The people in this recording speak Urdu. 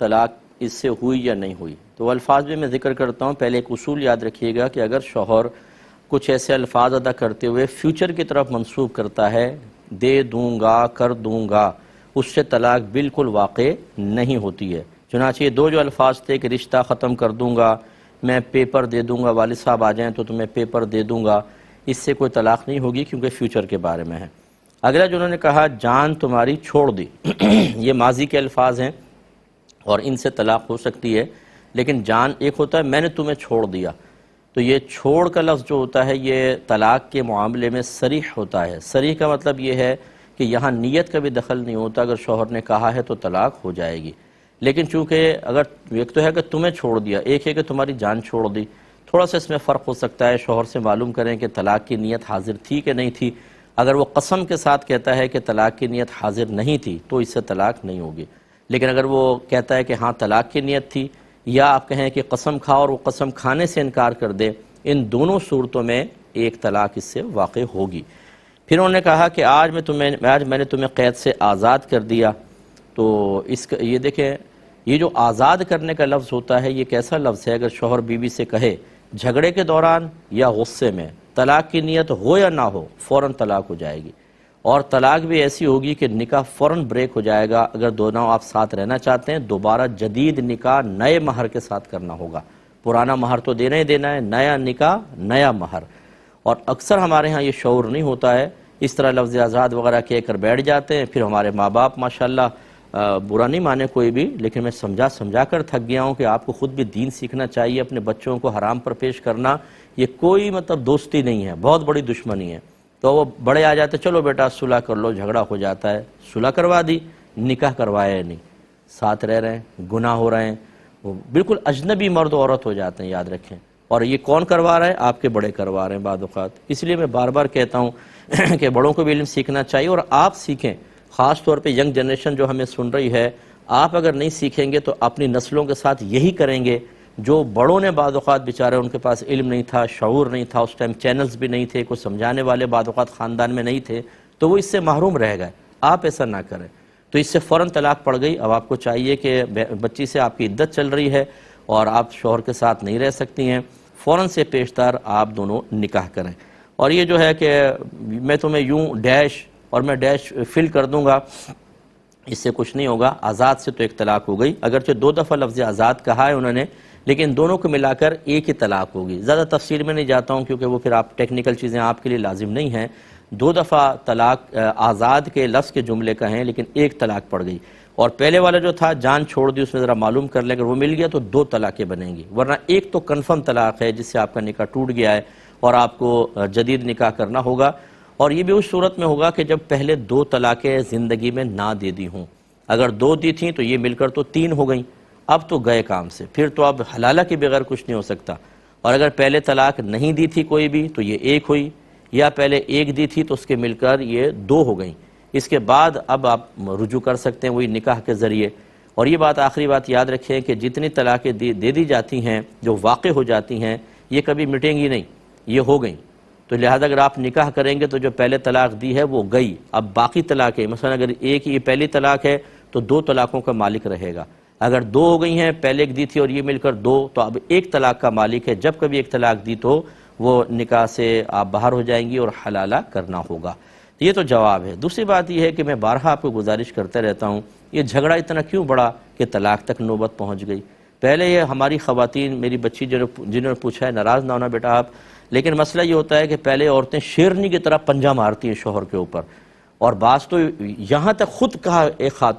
طلاق اس سے ہوئی یا نہیں ہوئی، تو الفاظ بھی میں ذکر کرتا ہوں۔ پہلے ایک اصول یاد رکھیے گا کہ اگر شوہر کچھ ایسے الفاظ ادا کرتے ہوئے فیوچر کی طرف منسوب کرتا ہے، دے دوں گا، کر دوں گا، اس سے طلاق بالکل واقع نہیں ہوتی ہے۔ چنانچہ یہ دو جو الفاظ تھے کہ رشتہ ختم کر دوں گا، میں پیپر دے دوں گا، والد صاحب آ جائیں تو تمہیں پیپر دے دوں گا، اس سے کوئی طلاق نہیں ہوگی کیونکہ فیوچر کے بارے میں ہے۔ اگلا جو انہوں نے کہا جان تمہاری چھوڑ دی، یہ ماضی کے الفاظ ہیں اور ان سے طلاق ہو سکتی ہے، لیکن جان ایک ہوتا ہے میں نے تمہیں چھوڑ دیا، تو یہ چھوڑ کا لفظ جو ہوتا ہے یہ طلاق کے معاملے میں صریح ہوتا ہے۔ صریح کا مطلب یہ ہے کہ یہاں نیت کا بھی دخل نہیں ہوتا، اگر شوہر نے کہا ہے تو طلاق ہو جائے گی۔ لیکن چونکہ اگر ایک تو ہے کہ تمہیں چھوڑ دیا، ایک ہے کہ تمہاری جان چھوڑ دی، تھوڑا سا اس میں فرق ہو سکتا ہے۔ شوہر سے معلوم کریں کہ طلاق کی نیت حاضر تھی کہ نہیں تھی۔ اگر وہ قسم کے ساتھ کہتا ہے کہ طلاق کی نیت حاضر نہیں تھی تو اس سے طلاق نہیں ہوگی، لیکن اگر وہ کہتا ہے کہ ہاں طلاق کی نیت تھی، یا آپ کہیں کہ قسم کھا اور وہ قسم کھانے سے انکار کر دے، ان دونوں صورتوں میں ایک طلاق اس سے واقع ہوگی۔ پھر انہوں نے کہا کہ آج میں نے تمہیں قید سے آزاد کر دیا، تو یہ دیکھیں یہ جو آزاد کرنے کا لفظ ہوتا ہے یہ کیسا لفظ ہے؟ اگر شوہر بیوی سے کہے جھگڑے کے دوران یا غصے میں، طلاق کی نیت ہو یا نہ ہو، فوراً طلاق ہو جائے گی، اور طلاق بھی ایسی ہوگی کہ نکاح فوراً بریک ہو جائے گا۔ اگر دونوں آپ ساتھ رہنا چاہتے ہیں دوبارہ جدید نکاح نئے مہر کے ساتھ کرنا ہوگا، پرانا مہر تو دینا ہی دینا ہے، نیا نکاح نیا مہر۔ اور اکثر ہمارے ہاں یہ شعور نہیں ہوتا ہے، اس طرح لفظ آزاد وغیرہ کہہ کر بیٹھ جاتے ہیں۔ پھر ہمارے ماں باپ ماشاءاللہ برا نہیں مانے کوئی بھی، لیکن میں سمجھا کر تھک گیا ہوں کہ آپ کو خود بھی دین سیکھنا چاہیے۔ اپنے بچوں کو حرام پر پیش کرنا یہ کوئی دوستی نہیں ہے، بہت بڑی دشمنی ہے۔ تو وہ بڑے آ جاتے چلو بیٹا صلح کر لو، جھگڑا ہو جاتا ہے، صلح کروا دی، نکاح کروایا نہیں، ساتھ رہ رہے ہیں، گناہ ہو رہے ہیں، وہ بالکل اجنبی مرد و عورت ہو جاتے ہیں، یاد رکھیں۔ اور یہ کون کروا رہا ہے؟ آپ کے بڑے کروا رہے ہیں بعض اوقات۔ اس لیے میں بار بار کہتا ہوں کہ بڑوں کو بھی علم سیکھنا چاہیے اور آپ سیکھیں، خاص طور پہ ینگ جنریشن جو ہمیں سن رہی ہے۔ آپ اگر نہیں سیکھیں گے تو اپنی نسلوں کے ساتھ یہی کریں گے جو بڑوں نے بعض اوقات بیچارے ان کے پاس علم نہیں تھا، شعور نہیں تھا، اس ٹائم چینلز بھی نہیں تھے، کوئی سمجھانے والے بعض اوقات خاندان میں نہیں تھے، تو وہ اس سے محروم رہ گئے۔ آپ ایسا نہ کریں، تو اس سے فوراً طلاق پڑ گئی۔ اب آپ کو چاہیے کہ بچی سے آپ کی عدت چل رہی ہے اور آپ شوہر کے ساتھ نہیں رہ سکتی ہیں، فوراً سے پیشتر آپ دونوں نکاح کریں۔ اور یہ جو ہے کہ میں تمہیں یوں ڈیش اور میں ڈیش فل کر دوں گا، اس سے کچھ نہیں ہوگا۔ آزاد سے تو ایک طلاق ہو گئی، اگرچہ دو دفعہ لفظ آزاد کہا ہے انہوں نے، لیکن دونوں کو ملا کر ایک ہی طلاق ہوگی۔ زیادہ تفصیل میں نہیں جاتا ہوں کیونکہ وہ پھر آپ ٹیکنیکل چیزیں آپ کے لیے لازم نہیں ہیں۔ دو دفعہ طلاق آزاد کے لفظ کے جملے کا ہیں، لیکن ایک طلاق پڑ گئی۔ اور پہلے والا جو تھا جان چھوڑ دی، اس میں ذرا معلوم کر لیں، اگر وہ مل گیا تو دو طلاقیں بنیں گی، ورنہ ایک تو کنفرم طلاق ہے جس سے آپ کا نکاح ٹوٹ گیا ہے اور آپ کو جدید نکاح کرنا ہوگا۔ اور یہ بھی اس صورت میں ہوگا کہ جب پہلے دو طلاقیں زندگی میں نہ دے دی ہوں۔ اگر دو دی تھیں تو یہ مل کر تو تین ہو گئیں، اب تو گئے کام سے، پھر تو اب حلالہ کے بغیر کچھ نہیں ہو سکتا۔ اور اگر پہلے طلاق نہیں دی تھی کوئی بھی تو یہ ایک ہوئی، یا پہلے ایک دی تھی تو اس کے مل کر یہ دو ہو گئیں۔ اس کے بعد اب آپ رجوع کر سکتے ہیں وہی نکاح کے ذریعے۔ اور یہ بات آخری بات یاد رکھیں کہ جتنی طلاقیں دے دی جاتی ہیں جو واقع ہو جاتی ہیں یہ کبھی مٹیں گی نہیں، یہ ہو گئیں، تو لہذا اگر آپ نکاح کریں گے تو جو پہلے طلاق دی ہے وہ گئی۔ اب باقی طلاقیں مثلا اگر ایک یہ پہلی طلاق ہے تو دو طلاقوں کا مالک رہے گا، اگر دو ہو گئی ہیں، پہلے ایک دی تھی اور یہ مل کر دو، تو اب ایک طلاق کا مالک ہے۔ جب کبھی ایک طلاق دی تو وہ نکاح سے آپ باہر ہو جائیں گی اور حلالہ کرنا ہوگا۔ یہ تو جواب ہے۔ دوسری بات یہ ہے کہ میں بارہا آپ کو گزارش کرتے رہتا ہوں، یہ جھگڑا اتنا کیوں بڑا کہ طلاق تک نوبت پہنچ گئی؟ پہلے یہ ہماری خواتین، میری بچی جنہوں نے پوچھا ہے، ناراض نہ ہونا بیٹا آپ، لیکن مسئلہ یہ ہوتا ہے کہ پہلے عورتیں شیرنی کی طرح پنجہ مارتی ہیں شوہر کے اوپر، اور بعض تو یہاں تک خود کہا ایک خاتون